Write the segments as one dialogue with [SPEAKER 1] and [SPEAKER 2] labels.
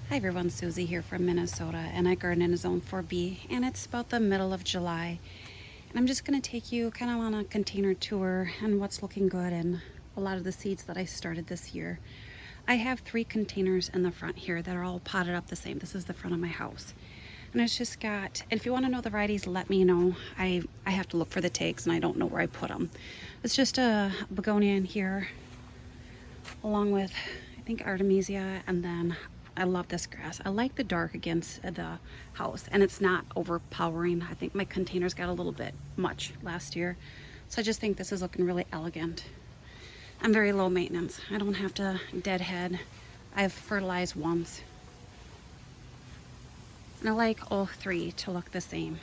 [SPEAKER 1] Hi everyone, Susie here from Minnesota, and I garden in Zone 4B, and it's about the middle of July. And I'm just going to take you kind of on a container tour and what's looking good and a lot of the seeds that I started this year. I have 3 containers in the front here that are all potted up the same. This is the front of my house. And it's just got, and if you want to know the varieties, let me know. I have to look for the tags and I don't know where I put them. It's just a begonia in here, along with, I think, artemisia, and then I love this grass. I like the dark against the house, and it's not overpowering. I think my containers got a little bit much last year, so I just think this is looking really elegant. I'm very low maintenance. I don't have to deadhead. I've fertilized once. And I like all 3 to look the same.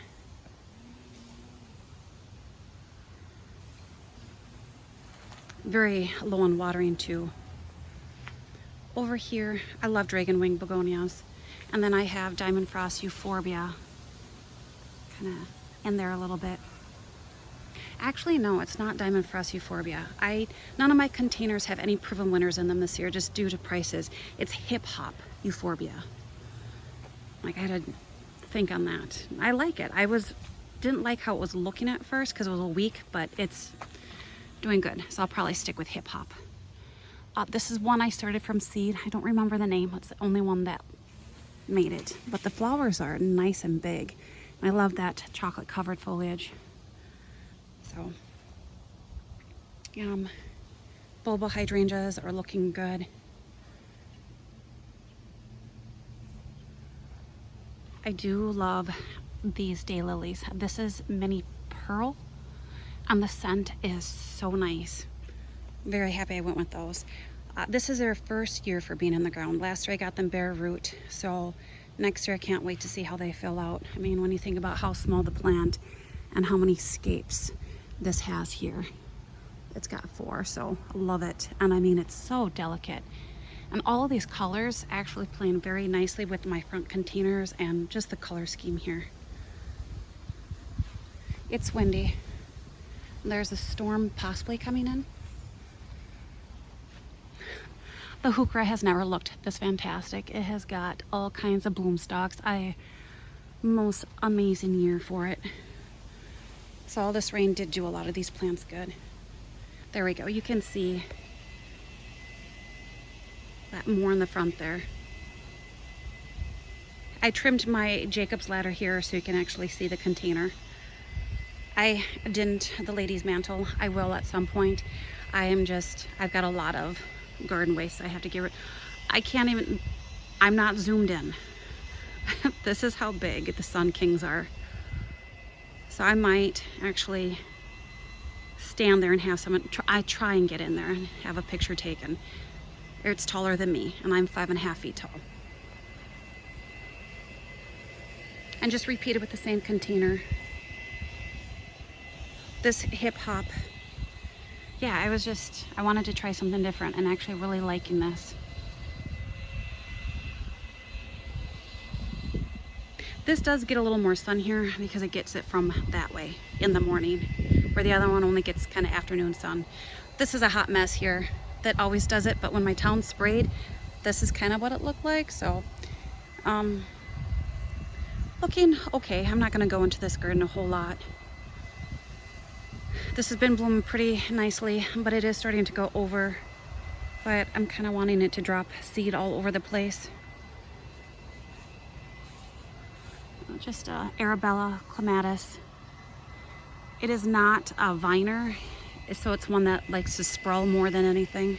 [SPEAKER 1] Very low on watering too. Over here, I love dragon wing begonias. And then I have diamond frost euphorbia kind of in there a little bit. Actually, no, it's not diamond frost euphorbia. None of my containers have any proven winners in them this year, just due to prices. It's hip hop euphorbia. Like, I had to think on that. I like it. Didn't like how it was looking at first because it was a weak, but it's doing good. So I'll probably stick with hip hop. This is one I started from seed. I don't remember the name. It's the only one that made it. But the flowers are nice and big. I love that chocolate covered foliage. So, bulba hydrangeas are looking good. I do love these daylilies. This is mini pearl, and the scent is so nice. Very happy I went with those. This is their first year for being in the ground. Last year I got them bare root, so next year I can't wait to see how they fill out. I mean, when you think about how small the plant and how many scapes this has here. It's got 4, so I love it. And I mean, it's so delicate. And all of these colors actually playing very nicely with my front containers and just the color scheme here. It's windy. There's a storm possibly coming in. The heuchera has never looked this fantastic. It has got all kinds of bloom stalks. Most amazing year for it. So all this rain did do a lot of these plants good. There we go. You can see that more in the front there. I trimmed my Jacob's ladder here so you can actually see the container. I didn't the ladies mantle. I will at some point. I've got a lot of garden waste I have to get rid. I'm not zoomed in. This is how big the Sun Kings are. So I might actually stand there and have someone, I try and get in there and have a picture taken. It's taller than me, and I'm 5.5 feet tall. And just repeat it with the same container. This hip hop, yeah, I wanted to try something different and actually really liking this. This does get a little more sun here because it gets it from that way in the morning, where the other one only gets kind of afternoon sun. This is a hot mess here that always does it, but when my town sprayed, this is kind of what it looked like. So, looking okay. I'm not going to go into this garden a whole lot. This has been blooming pretty nicely, but it is starting to go over. But I'm kind of wanting it to drop seed all over the place. Just Arabella clematis. It is not a viner, so it's one that likes to sprawl more than anything.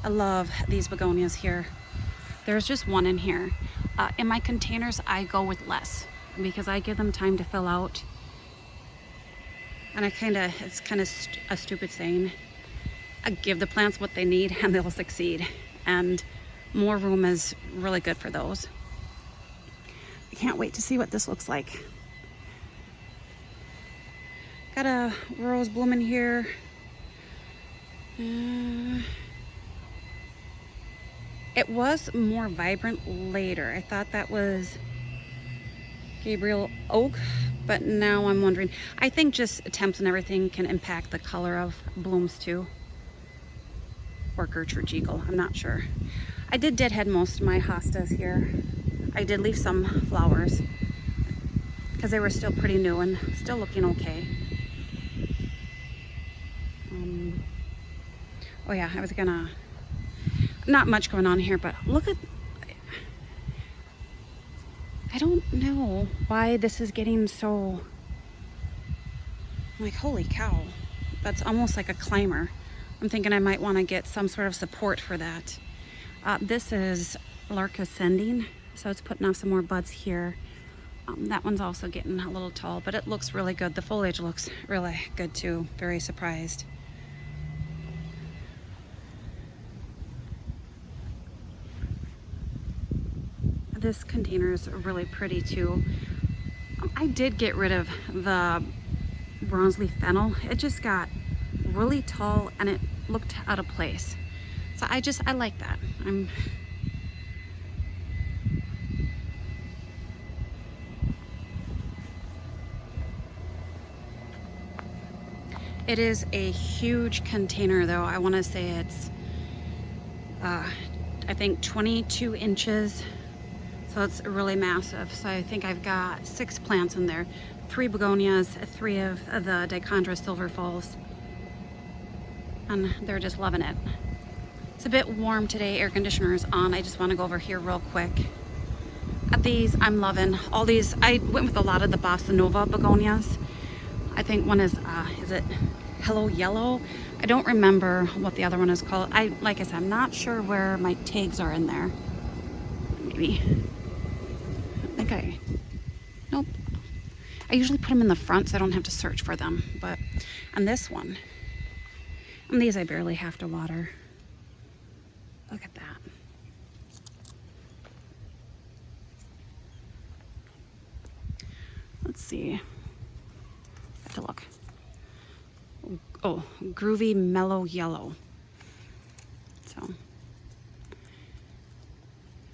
[SPEAKER 1] I love these begonias here. There's just one in here. In my containers, I go with less because I give them time to fill out. And it's kind of a stupid saying. I give the plants what they need and they'll succeed. And more room is really good for those. I can't wait to see what this looks like. Got a rose blooming here. It was more vibrant later. I thought that was Gabriel Oak, but now I'm wondering. I think just temps and everything can impact the color of blooms too. or Gertrude Eagle. I'm not sure. I did deadhead most of my hostas here. I did leave some flowers because they were still pretty new and still looking okay. Oh yeah, I was gonna, not much going on here, but look at, I don't know why this is getting so, like, holy cow, that's almost like a climber. I'm thinking I might want to get some sort of support for that. This is Lark Ascending, so it's putting off some more buds here. That one's also getting a little tall, but it looks really good. The foliage looks really good too. Very surprised. This container is really pretty too. I did get rid of the bronze leaf fennel. It just got really tall and it looked out of place. So I like that. It is a huge container though. I want to say it's, I think 22 inches. So it's really massive. So I think I've got 6 plants in there. 3 begonias, 3 of the Dichondra Silver Falls. And they're just loving it. It's a bit warm today, air conditioner is on. I just want to go over here real quick. At these, I'm loving all these. I went with a lot of the Bossa Nova begonias. I think one is it Hello Yellow? I don't remember what the other one is called. Like I said, I'm not sure where my tags are in there. Maybe. Nope. I usually put them in the front so I don't have to search for them. But on this one, and these I barely have to water. Look at that. Let's see. I have to look. Oh, Groovy Mellow Yellow. So, all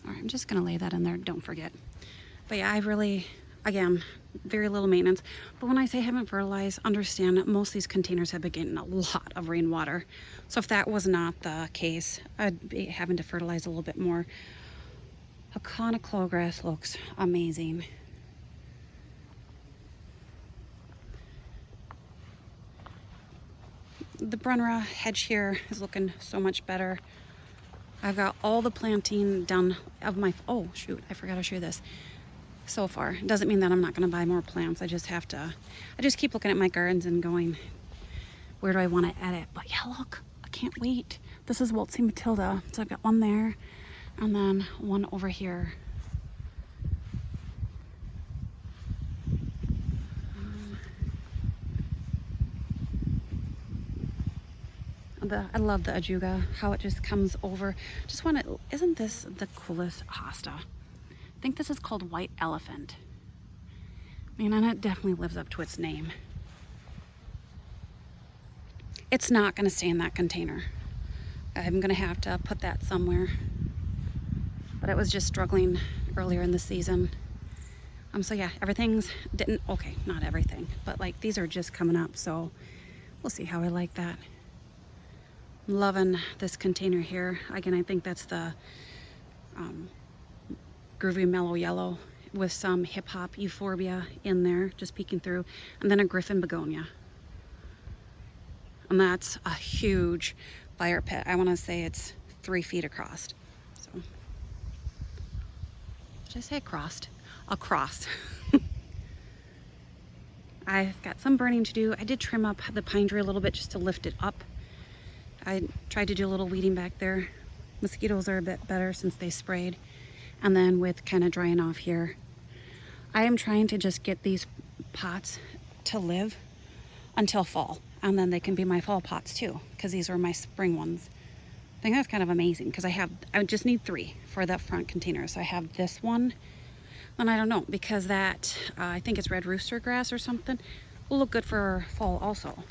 [SPEAKER 1] right, I'm just gonna lay that in there, don't forget. But yeah, I really, again, very little maintenance. But when I say haven't fertilized, understand that most of these containers have been getting a lot of rainwater. So if that was not the case, I'd be having to fertilize a little bit more. Aconoclogress looks amazing. The Brunera hedge here is looking so much better. I've got all the planting done of my, oh shoot, I forgot to show you this. So far, doesn't mean that I'm not going to buy more plants. I just keep looking at my gardens and going, where do I want to edit? But yeah, look, I can't wait. This is Waltzing Matilda. So I've got one there and then one over here. I love the Ajuga, how it just comes over. Just want to, isn't this the coolest hosta? I think this is called White Elephant. I mean, and it definitely lives up to its name. It's not going to stay in that container. I'm going to have to put that somewhere. But it was just struggling earlier in the season. So yeah, okay, not everything, but like these are just coming up, so we'll see how I like that. I'm loving this container here. Again, I think that's the Groovy Mellow Yellow with some Hip Hop Euphorbia in there, just peeking through, and then a Griffin Begonia. And that's a huge fire pit. I want to say it's 3 feet across. So, did I say across? Across. I've got some burning to do. I did trim up the pine tree a little bit just to lift it up. I tried to do a little weeding back there. Mosquitoes are a bit better since they sprayed. And then with kind of drying off here, I am trying to just get these pots to live until fall. And then they can be my fall pots too, because these are my spring ones. I think that's kind of amazing because I just need 3 for the front container. So I have this one, and I don't know, because that, I think it's red rooster grass or something, will look good for fall also.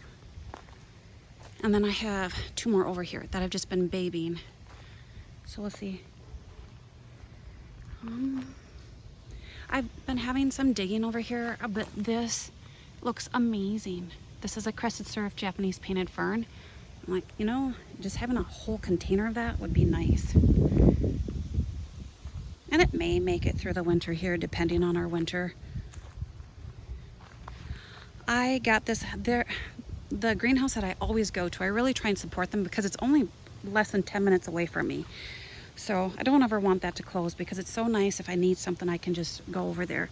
[SPEAKER 1] And then I have 2 more over here that I've just been babying. So let's see. I've been having some digging over here, but this looks amazing. This is a crested surf Japanese painted fern. I'm like, you know, just having a whole container of that would be nice. And it may make it through the winter here, depending on our winter. I got this there, the greenhouse that I always go to. I really try and support them because it's only less than 10 minutes away from me. So I don't ever want that to close because it's so nice. If I need something, I can just go over there.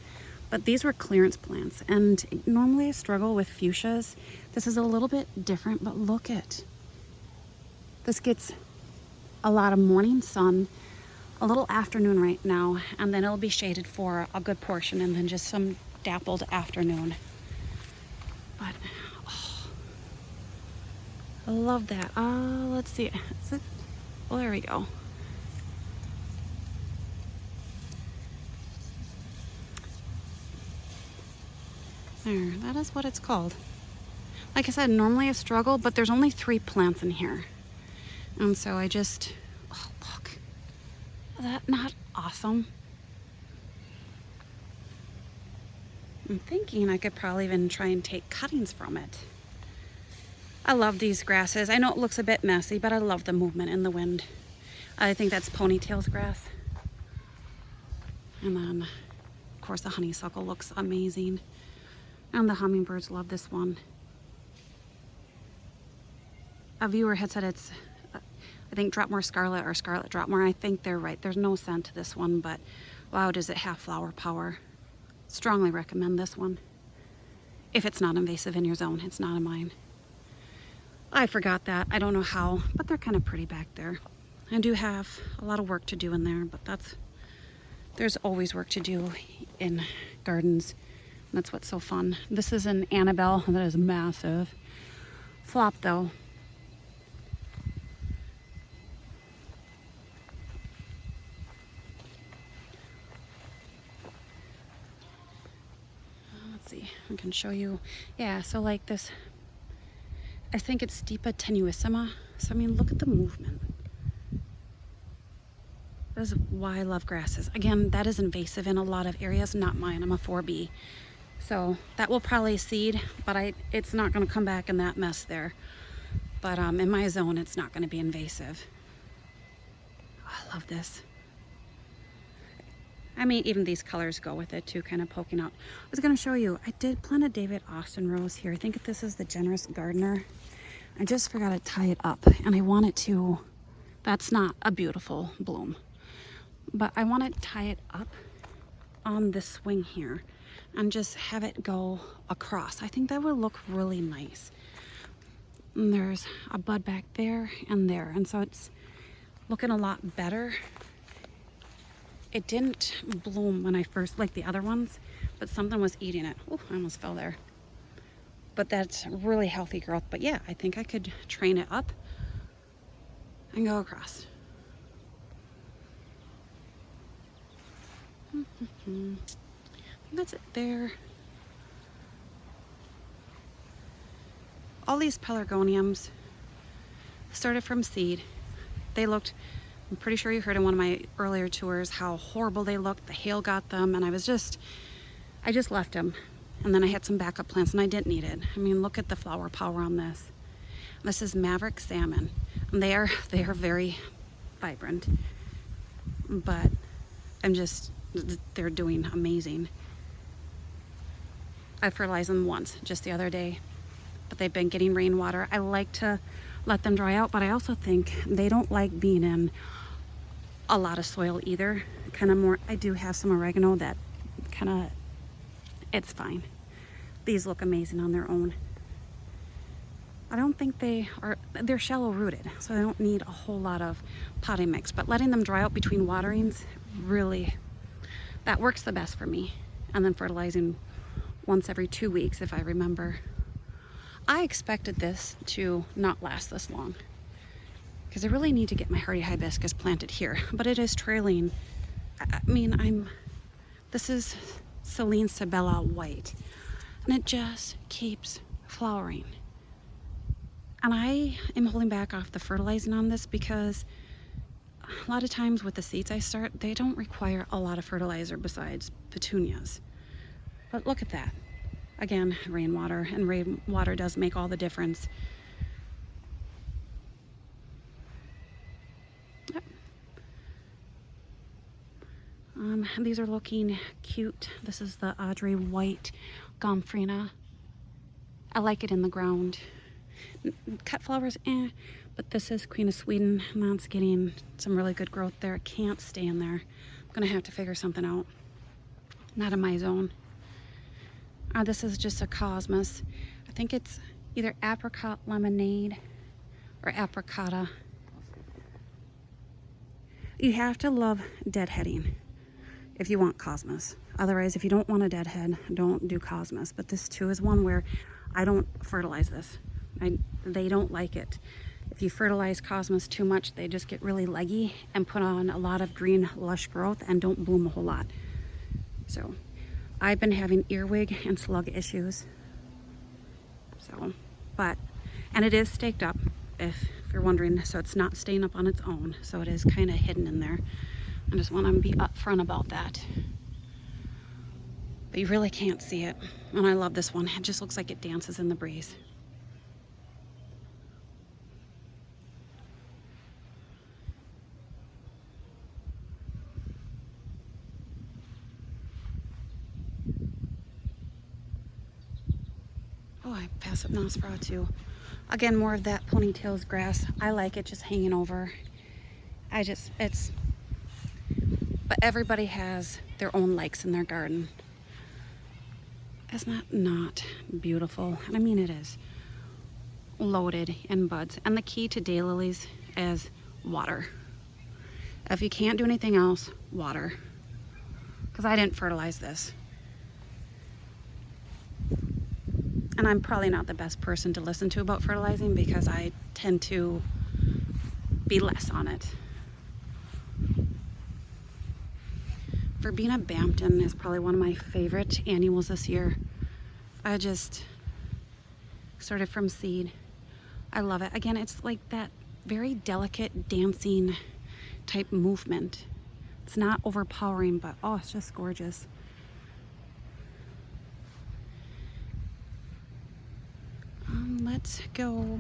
[SPEAKER 1] But these were clearance plants, and normally I struggle with fuchsias. This is a little bit different, but look at this. Gets a lot of morning sun, a little afternoon right now, and then it'll be shaded for a good portion, and then just some dappled afternoon. But oh, I love that. Let's see. Is it? Well, there we go. There, that is what it's called. Like I said, normally I struggle, but there's only 3 plants in here. And so I just, oh look, is that not awesome? I'm thinking I could probably even try and take cuttings from it. I love these grasses. I know it looks a bit messy, but I love the movement in the wind. I think that's ponytails grass. And then, of course, the honeysuckle looks amazing. And the hummingbirds love this one. A viewer had said it's, I think, Dropmore Scarlet or Scarlet Dropmore. I think they're right. There's no scent to this one, but wow, does it have flower power. Strongly recommend this one. If it's not invasive in your zone, it's not in mine. I forgot that. I don't know how, but they're kind of pretty back there. I do have a lot of work to do in there, but there's always work to do in gardens. That's what's so fun. This is an Annabelle that is massive. Flop though. Let's see, I can show you. Yeah, so like this, I think it's Stipa tenuissima. So I mean, look at the movement. That's why I love grasses. Again, that is invasive in a lot of areas, not mine. I'm a 4B. So that will probably seed, but it's not going to come back in that mess there. But in my zone, it's not going to be invasive. Oh, I love this. I mean, even these colors go with it too, kind of poking out. I was going to show you, I did plant a David Austin rose here. I think this is the Generous Gardener. I just forgot to tie it up, and I want it to, that's not a beautiful bloom, but I want to tie it up on this swing here and just have it go across. I think that would look really nice. And there's a bud back there and there, and so it's looking a lot better. It didn't bloom when I first, like the other ones, but something was eating it. Oh, I almost fell there. But that's really healthy growth. But yeah, I think I could train it up and go across. I think that's it there. All these pelargoniums started from seed. They looked, I'm pretty sure you heard in one of my earlier tours how horrible they looked. The hail got them, and I just left them. And then I had some backup plants, and I didn't need it. I mean, look at the flower power on this. This is Maverick Salmon, and they are very vibrant. But they're doing amazing. I fertilized them once, just the other day, but they've been getting rainwater. I like to let them dry out, but I also think they don't like being in a lot of soil either. Kind of more, I do have some oregano that kind of, it's fine. These look amazing on their own. I don't think they're shallow rooted, so they don't need a whole lot of potting mix, but letting them dry out between waterings, really, that works the best for me. And then fertilizing once every 2 weeks, if I remember. I expected this to not last this long because I really need to get my hardy hibiscus planted here, but it is trailing. I mean, this is Celine Sabella White, and it just keeps flowering. And I am holding back off the fertilizing on this because a lot of times with the seeds I start, they don't require a lot of fertilizer besides petunias. But look at that. Again, rainwater, and rainwater does make all the difference. These are looking cute. This is the Audrey White Gomphrena. I like it in the ground. Cut flowers, but this is Queen of Sweden, and that's getting some really good growth there. It can't stay in there. I'm gonna have to figure something out. Not in my zone. This is just a cosmos. I think it's either apricot lemonade or apricotta. You have to love deadheading if you want cosmos. Otherwise, if you don't want a deadhead, don't do cosmos. But this too is one where I don't fertilize this. They don't like it. If you fertilize cosmos too much, they just get really leggy and put on a lot of green, lush growth and don't bloom a whole lot. So I've been having earwig and slug issues. So, and it is staked up, if you're wondering. So it's not staying up on its own. So it is kind of hidden in there. I just want to be upfront about that. But you really can't see it. And I love this one. It just looks like it dances in the breeze. Oh, I pass up Nospra too. Again, more of that ponytails grass. I like it just hanging over. But everybody has their own likes in their garden. It's not beautiful. And I mean, it is loaded in buds. And the key to daylilies is water. If you can't do anything else, water. Because I didn't fertilize this. And I'm probably not the best person to listen to about fertilizing because I tend to be less on it. Verbena Bampton is probably one of my favorite annuals this year. I just started from seed. I love it. Again, it's like that very delicate dancing type movement. It's not overpowering, but oh, it's just gorgeous. Let's go.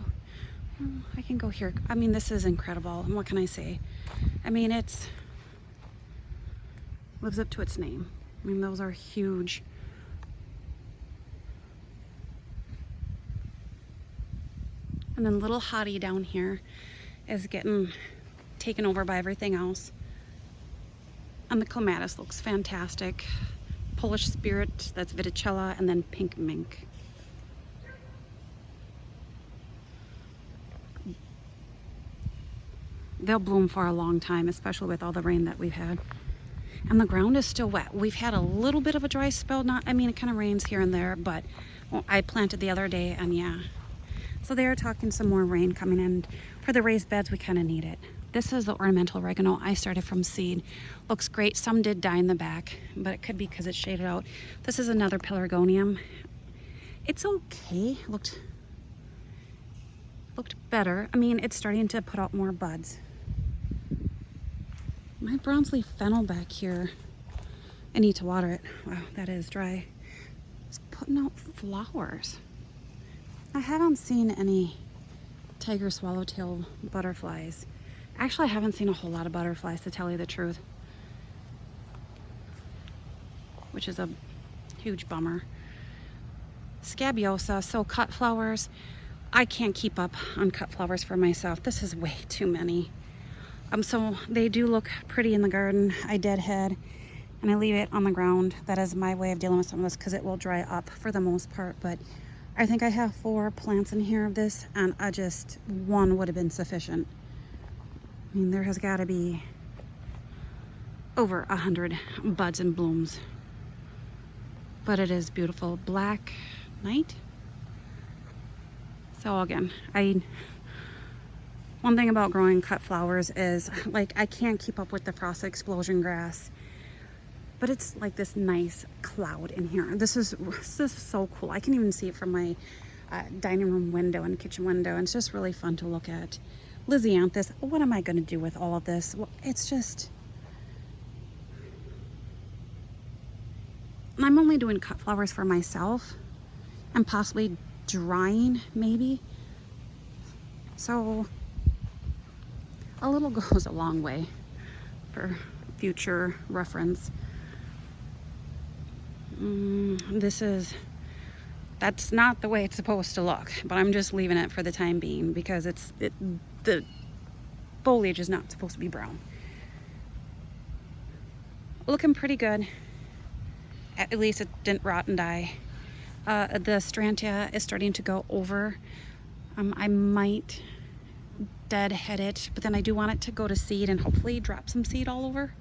[SPEAKER 1] I can go here. I mean, this is incredible. And what can I say? I mean, it's lives up to its name. I mean, those are huge. And then little Hottie down here is getting taken over by everything else. And the clematis looks fantastic. Polish Spirit, that's Viticella, and then Pink Mink. They'll bloom for a long time, especially with all the rain that we've had. And the ground is still wet. We've had a little bit of a dry spell. I mean, it kind of rains here and there, but I planted the other day, and yeah. So they are talking some more rain coming in. For the raised beds, we kind of need it. This is the ornamental oregano. I started from seed. Looks great. Some did die in the back, but it could be because it's shaded out. This is another pelargonium. It's okay. Looked better. I mean, it's starting to put out more buds. My bronze leaf fennel back here, I need to water it. Wow, that is dry. It's putting out flowers. I haven't seen any tiger swallowtail butterflies. Actually, I haven't seen a whole lot of butterflies, to tell you the truth, which is a huge bummer. Scabiosa, so cut flowers. I can't keep up on cut flowers for myself. This is way too many. So they do look pretty in the garden. I deadhead and I leave it on the ground. That is my way of dealing with some of this because it will dry up for the most part. But I think I have 4 plants in here of this, and one would have been sufficient. I mean, there has got to be over 100 buds and blooms. But it is beautiful. Black Knight. So again, one thing about growing cut flowers is, like, I can't keep up with the frost explosion grass, but it's like this nice cloud in here. This is so cool. I can even see it from my dining room window and kitchen window, and it's just really fun to look at. Lisianthus, what am I going to do with all of this? Well, it's just, I'm only doing cut flowers for myself and possibly drying maybe. So a little goes a long way for future reference. That's not the way it's supposed to look, but I'm just leaving it for the time being because the foliage is not supposed to be brown. Looking pretty good. At least it didn't rot and die. The Strawflowers is starting to go over. I might deadhead it, but then I do want it to go to seed and hopefully drop some seed all over.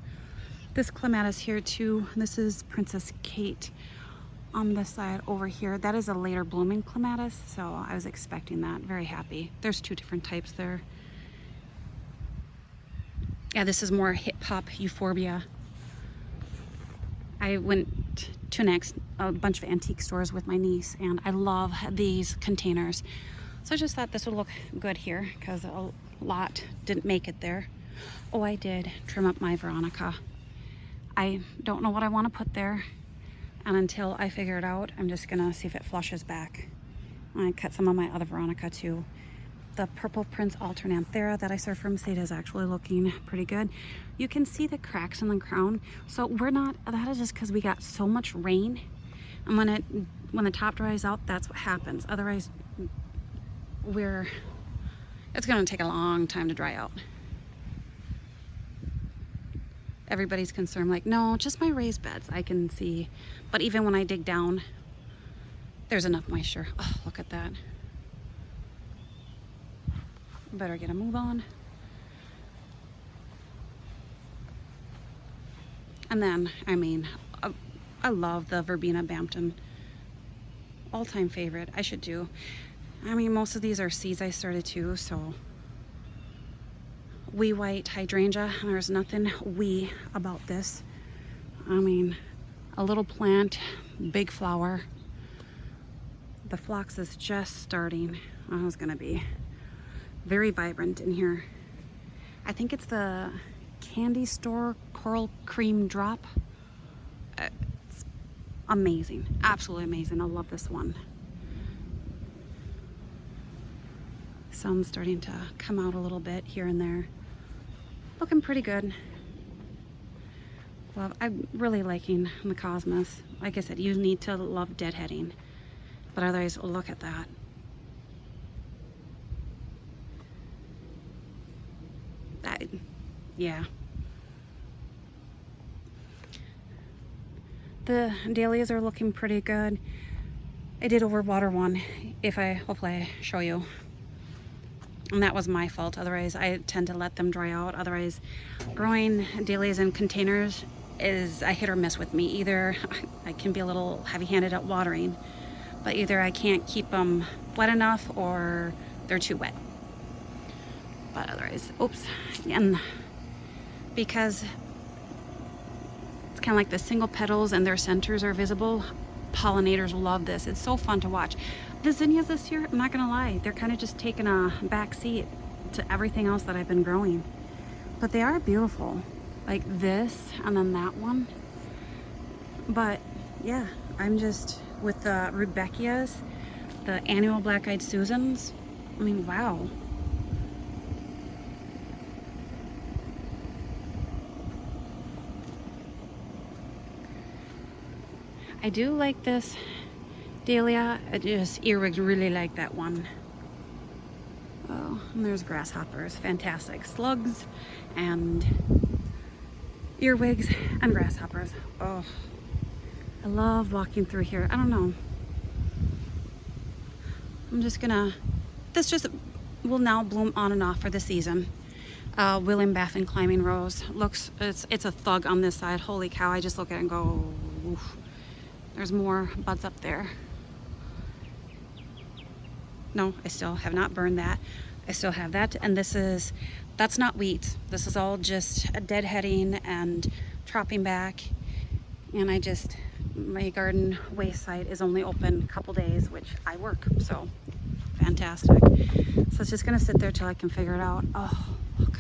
[SPEAKER 1] This clematis here too. This is Princess Kate on the side over here. That is a later blooming clematis, so I was expecting that. Very happy. There's two different types there. Yeah, this is more hip hop euphorbia. I went to a bunch of antique stores with my niece, and I love these containers. So I just thought this would look good here because a lot didn't make it there. Oh, I did trim up my Veronica. I don't know what I want to put there, and until I figure it out, I'm just gonna see if it flushes back. I cut some of my other Veronica too. The purple Prince Alternanthera that I served from Seda is actually looking pretty good. You can see the cracks in the crown. So that is just because we got so much rain. And when the top dries out, that's what happens. Otherwise, it's gonna take a long time to dry out. Everybody's concerned, like, no, just my raised beds, I can see. But even when I dig down, there's enough moisture. Oh, look at that. Better get a move on. And then, I mean, I love the Verbena Bampton. All-time favorite. I should do. I mean, most of these are seeds I started too, so. Wee white hydrangea. There's nothing wee about this. I mean, a little plant, big flower. The phlox is just starting. Oh, it's gonna be very vibrant in here. I think it's the Candy Store Coral Cream Drop. It's amazing, absolutely amazing. I love this one. Sun's starting to come out a little bit here and there. Looking pretty good. Well, I'm really liking the Cosmos. Like I said, you need to love deadheading, but otherwise, look at that. Yeah. The dahlias are looking pretty good. I did overwater one. Hopefully I show you. And that was my fault. Otherwise, I tend to let them dry out. Otherwise, growing dahlias in containers is a hit or miss with me. Either I can be a little heavy-handed at watering, but either I can't keep them wet enough or they're too wet. But otherwise, oops. And because it's kind of like the single petals and their centers are visible, pollinators love this. It's so fun to watch. The zinnias this year, I'm not gonna lie, they're kind of just taking a back seat to everything else that I've been growing. But they are beautiful, like this and then that one. But yeah, I'm just with the Rudbeckias, the annual black-eyed Susans. I mean, wow. I do like this dahlia. I just earwigs really like that one. Oh, and there's grasshoppers. Fantastic. Slugs and earwigs and grasshoppers. Oh, I love walking through here. I don't know. I'm just gonna, this just will now bloom on and off for the season. William Baffin Climbing Rose. It's a thug on this side. Holy cow, I just look at it and go, oof. There's more buds up there. No, I still have not burned that. I still have that. And that's not weeds. This is all just a deadheading and tropping back. And my garden waste site is only open a couple days, which I work, so fantastic. So it's just gonna sit there till I can figure it out. Oh, look.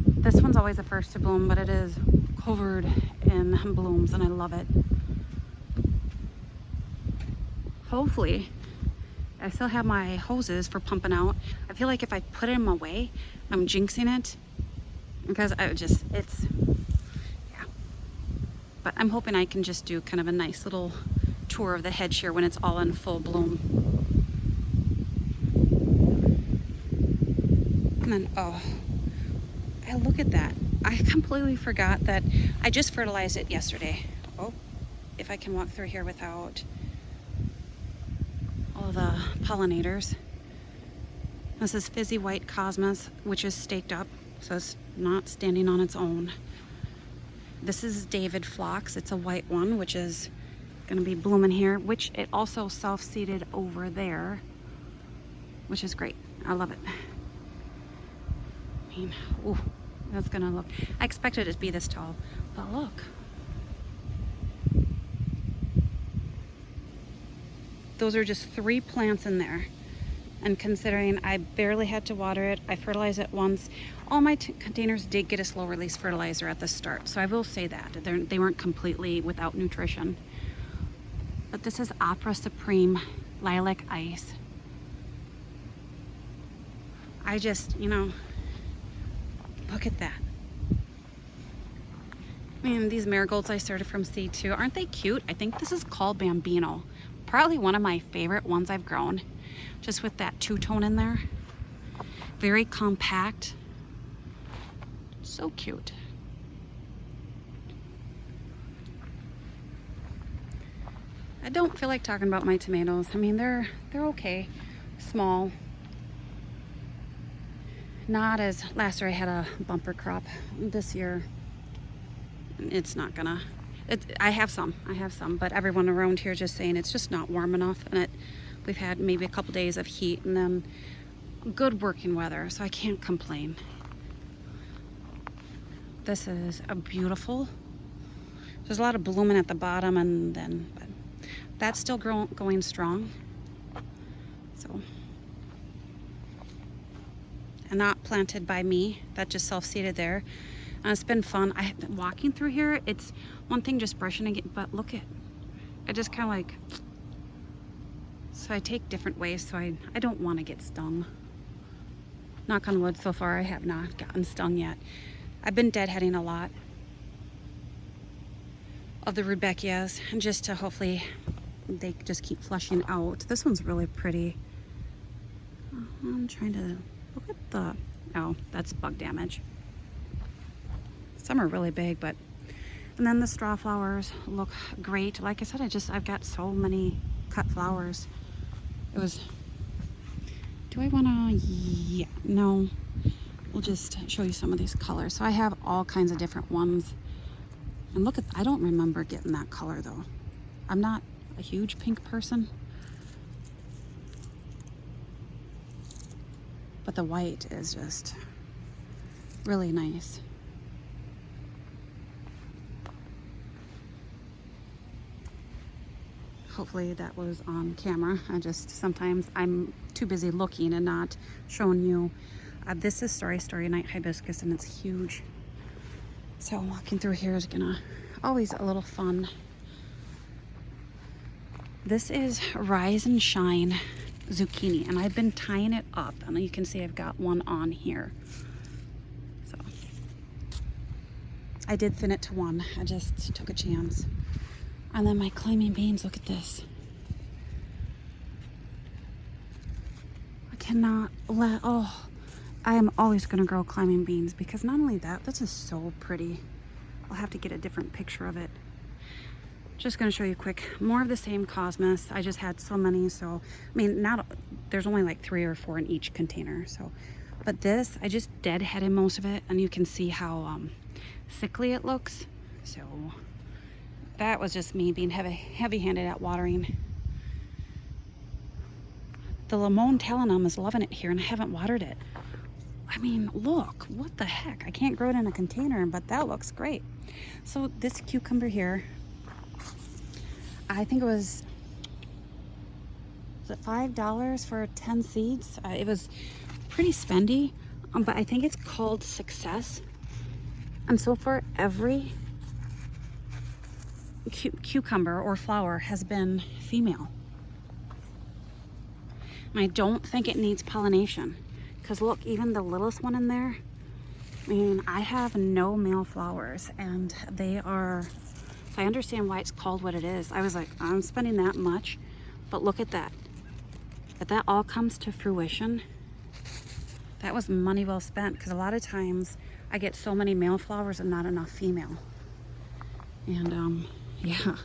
[SPEAKER 1] This one's always the first to bloom, but it is covered in blooms and I love it. Hopefully, I still have my hoses for pumping out. I feel like if I put them away, I'm jinxing it because yeah. But I'm hoping I can just do kind of a nice little tour of the hedge here when it's all in full bloom. And then, oh, look at that. I completely forgot that I just fertilized it yesterday. Oh, if I can walk through here without all the pollinators. This is Fizzy White Cosmos, which is staked up, so it's not standing on its own. This is David Phlox. It's a white one, which is going to be blooming here, which it also self-seeded over there, which is great. I love it. I mean, ooh, that's going to look... I expected it to be this tall, but look. Those are just 3 plants in there. And considering I barely had to water it, I fertilized it once. All my containers did get a slow release fertilizer at the start, so I will say that. They weren't completely without nutrition. But this is Opera Supreme Lilac Ice. I just, you know, look at that. Man, these marigolds I started from seed too. Aren't they cute? I think this is called Bambino. Probably one of my favorite ones I've grown. Just with that two-tone in there. Very compact. So cute. I don't feel like talking about my tomatoes. I mean, they're okay. Small. Not as last year I had a bumper crop. This year it's not gonna. I have some, but everyone around here is just saying it's just not warm enough, and we've had maybe a couple days of heat and then good working weather, so I can't complain. This is a beautiful. There's a lot of blooming at the bottom, and then but that's still going strong. So, and not planted by me. That just self-seeded there. It's been fun. Walking through here. It's one thing just brushing it, but look at. I just kind of like. So I take different ways, so I don't want to get stung. Knock on wood, so far I have not gotten stung yet. I've been deadheading a lot of the Rudbeckias, and just to hopefully they just keep flushing out. This one's really pretty. I'm trying to look at the, oh, that's bug damage. Some are really big, but, and then the Strawflowers look great. Like I said, I've got so many cut flowers. It was, do I want to, yeah, no, we'll just show you some of these colors. So I have all kinds of different ones. And look at, I don't remember getting that color though. I'm not a huge pink person. But the white is just really nice. Hopefully that was on camera. Sometimes I'm too busy looking and not showing you. This is Starry Night Hibiscus, and it's huge. So walking through here is always a little fun. This is Rise and Shine Zucchini, and I've been tying it up, and you can see I've got one on here. So I did thin it to 1. I just took a chance. And then my climbing beans, look at this. I cannot let, oh, I am always gonna grow climbing beans, because not only that, this is so pretty. I'll have to get a different picture of it. Just gonna show you quick, more of the same Cosmos. I just had so many, so, I mean, there's only like 3 or 4 in each container, so. But this, I just deadheaded most of it, and you can see how sickly it looks, so. That was just me being heavy-handed at watering. The Limon Talinum is loving it here, and I haven't watered it. I mean, look, what the heck? I can't grow it in a container, but that looks great. So this cucumber here, I think it was it $5 for 10 seeds? It was pretty spendy, but I think it's called Success. And so for every cucumber or flower has been female. And I don't think it needs pollination, because look, even the littlest one in there, I mean, I have no male flowers, and they are So I understand why it's called what it is. I was like, I'm spending that much, but look at that. If that all comes to fruition, that was money well spent, because a lot of times I get so many male flowers and not enough female. And yeah,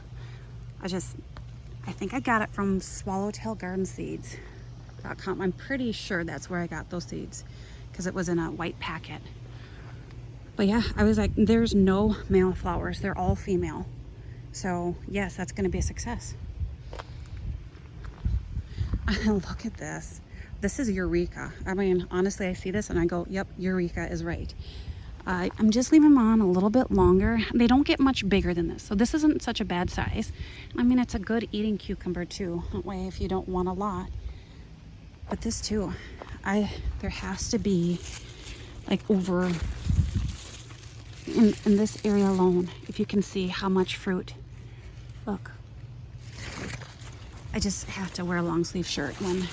[SPEAKER 1] I think I got it from Swallowtail Garden Seeds.com. I'm pretty sure that's where I got those seeds, because it was in a white packet. But yeah, I was like, there's no male flowers. They're all female. So yes, that's going to be a success. Look at this. This is Eureka. I mean, honestly, I see this and I go, yep, Eureka is right. I'm just leaving them on a little bit longer. They don't get much bigger than this. So this isn't such a bad size. I mean, it's a good eating cucumber too. That way, if you don't want a lot. But this too, there has to be like over, in this area alone, if you can see how much fruit. Look. I just have to wear a long sleeve shirt when.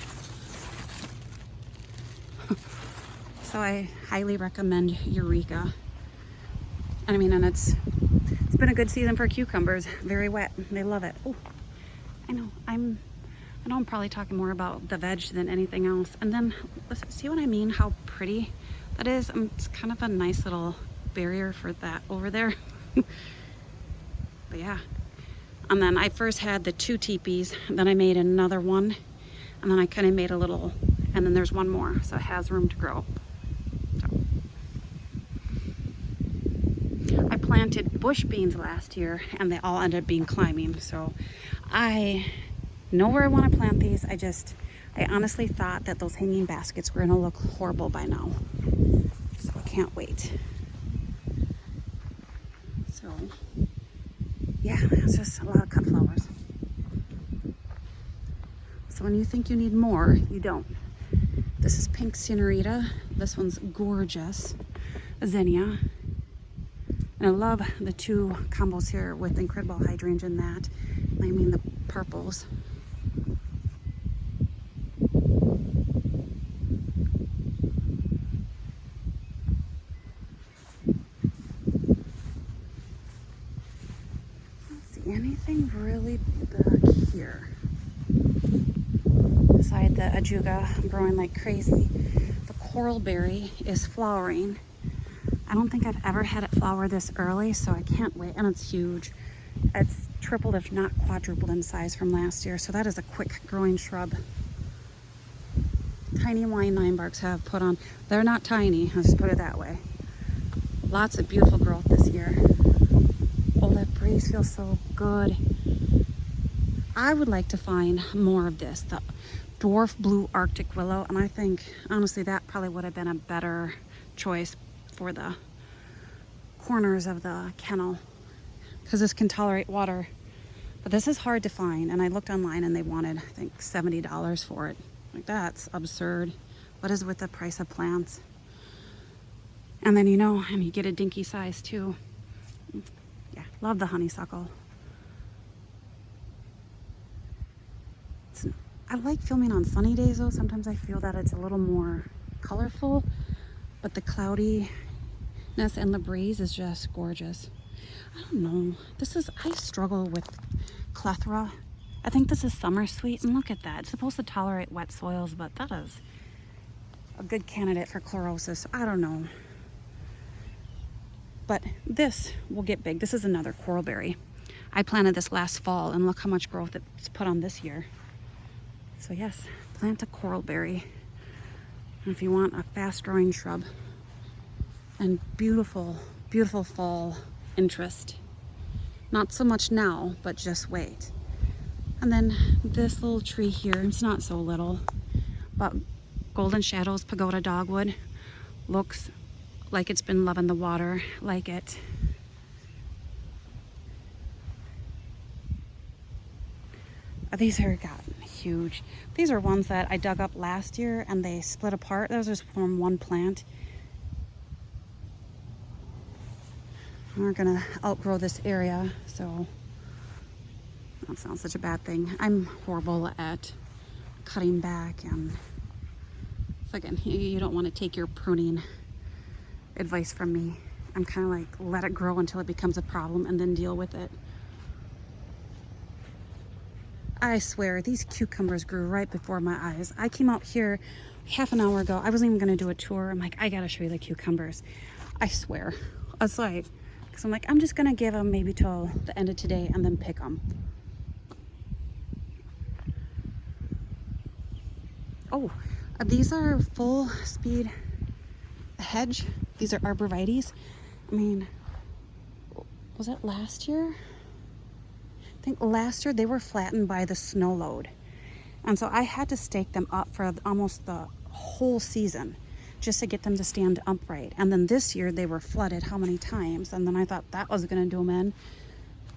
[SPEAKER 1] So I highly recommend Eureka. I mean, and it's been a good season for cucumbers. Very wet. They love it. Oh, I know I'm probably talking more about the veg than anything else. And then, see what I mean? How pretty that is? It's kind of a nice little barrier for that over there. But yeah. And then I first had the 2 teepees, then I made another one, and then I kind of made a little, and then there's one more, so it has room to grow. So. I planted bush beans last year, and they all ended up being climbing, so I know where I want to plant these. I honestly thought that those hanging baskets were going to look horrible by now, so I can't wait. So. Yeah, it's just a lot of cut flowers. So when you think you need more, you don't. This is pink Senorita. This one's gorgeous. Zinnia. And I love the 2 combos here with incredible hydrangea and that. I mean the purples. Anything really back here beside the ajuga growing like crazy. The coralberry is flowering. I don't think I've ever had it flower this early, so I can't wait. And it's huge. It's tripled if not quadrupled in size from last year, so that is a quick growing shrub. Tiny wine 9-barks have put on. They're not tiny, let's put it that way. Lots of beautiful growth this year. Oh, that breeze feels so good. I would like to find more of this, the dwarf blue Arctic willow, and I think, honestly, that probably would have been a better choice for the corners of the kennel, because this can tolerate water. But this is hard to find, and I looked online and they wanted, I think, $70 for it. Like, that's absurd. What is with the price of plants? And then, and you get a dinky size too. Yeah, love the honeysuckle. I like filming on sunny days though. Sometimes I feel that it's a little more colorful, but the cloudiness and the breeze is just gorgeous. I don't know. I struggle with clethra. I think this is summer sweet, and look at that. It's supposed to tolerate wet soils, but that is a good candidate for chlorosis. I don't know. But this will get big. This is another coralberry. I planted this last fall, and look how much growth it's put on this year. So yes, plant a coralberry. And if you want a fast-growing shrub and beautiful, beautiful fall interest. Not so much now, but just wait. And then this little tree here, it's not so little, but Golden Shadows Pagoda Dogwood looks like it's been loving the water, like it. These are gotten huge. These are ones that I dug up last year and they split apart. Those are from one plant. We're gonna outgrow this area, so that's not such a bad thing. I'm horrible at cutting back, and so again, you don't want to take your pruning advice from me. I'm kind of like, let it grow until it becomes a problem and then deal with it. I swear, these cucumbers grew right before my eyes. I came out here half an hour ago. I wasn't even going to do a tour. I'm like, I got to show you the cucumbers. I swear. It's like, because I'm like, I'm just going to give them maybe till the end of today and then pick them. Oh, these are full speed hedge. These are arborvitaes. I mean, was it last year? I think last year they were flattened by the snow load. And so I had to stake them up for almost the whole season just to get them to stand upright. And then this year they were flooded how many times? And then I thought that was gonna do them in.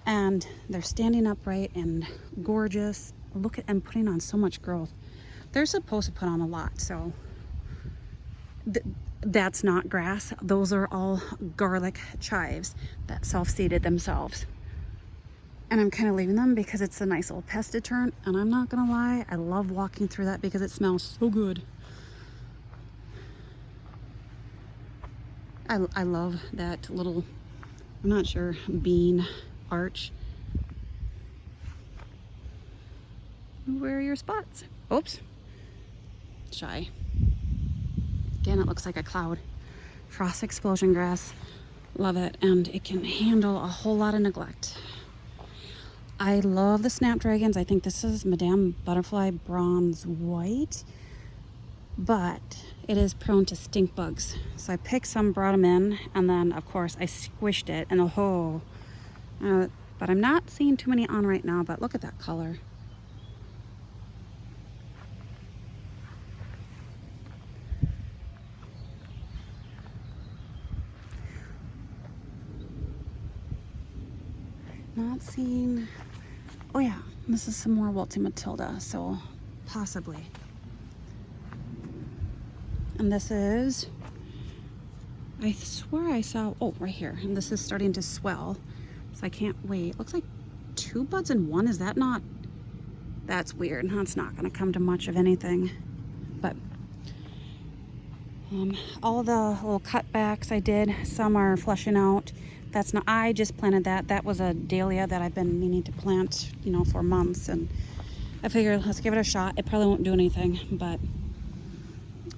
[SPEAKER 1] And they're standing upright and gorgeous. Look at them putting on so much growth. They're supposed to put on a lot, so that's not grass. Those are all garlic chives that self-seeded themselves. And I'm kind of leaving them because it's a nice little pest deterrent. And I'm not gonna lie, I love walking through that because it smells so good. I love that little, I'm not sure, bean arch. Where are your spots? Oops. Shy. Again, it looks like a cloud. Frost explosion grass. Love it. And it can handle a whole lot of neglect. I love the snapdragons. I think this is Madame Butterfly Bronze White, but it is prone to stink bugs. So I picked some, brought them in, and then of course I squished it and but I'm not seeing too many on right now, but look at that color. Not seeing. Oh yeah, this is some more Wilting Matilda, so possibly. And this is, I swear I saw, oh, right here. And this is starting to swell, so I can't wait. Looks like 2 buds in one. Is that not, that's weird. That's not gonna come to much of anything. But all the little cutbacks I did, some are flushing out. That's not, I just planted that. That was a dahlia that I've been meaning to plant, you know, for months. And I figured, let's give it a shot. It probably won't do anything, but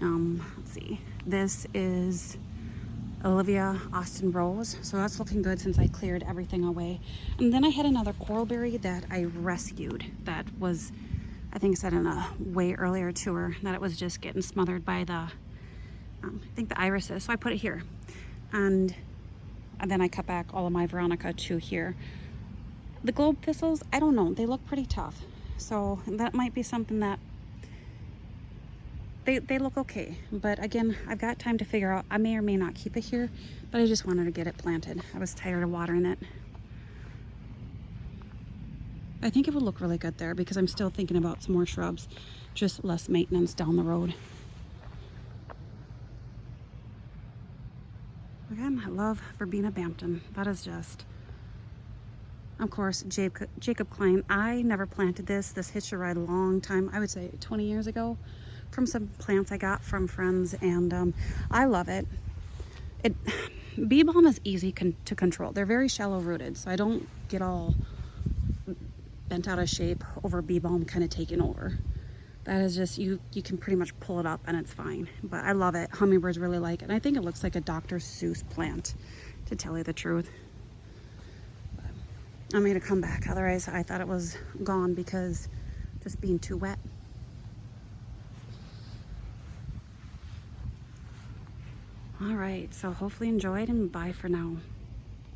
[SPEAKER 1] let's see. This is Olivia Austin Rose. So that's looking good since I cleared everything away. And then I had another coralberry that I rescued. That was, I think I said in a way earlier tour, that it was just getting smothered by the, I think the irises. So I put it here. And then I cut back all of my Veronica to here. The globe thistles, I don't know, they look pretty tough. So that might be something that, they look okay. But again, I've got time to figure out, I may or may not keep it here, but I just wanted to get it planted. I was tired of watering it. I think it would look really good there because I'm still thinking about some more shrubs, just less maintenance down the road. Again, I love Verbena Bampton. That is just, of course, Jacob Klein. I never planted this. This hitched a ride a long time, I would say 20 years ago, from some plants I got from friends, and I love it. Bee balm is easy to control. They're very shallow rooted, so I don't get all bent out of shape over bee balm kind of taking over. That is just, you can pretty much pull it up and it's fine. But I love it. Hummingbirds really like it. And I think it looks like a Dr. Seuss plant, to tell you the truth. But I made it come back. Otherwise, I thought it was gone because just being too wet. All right, so hopefully enjoyed and bye for now.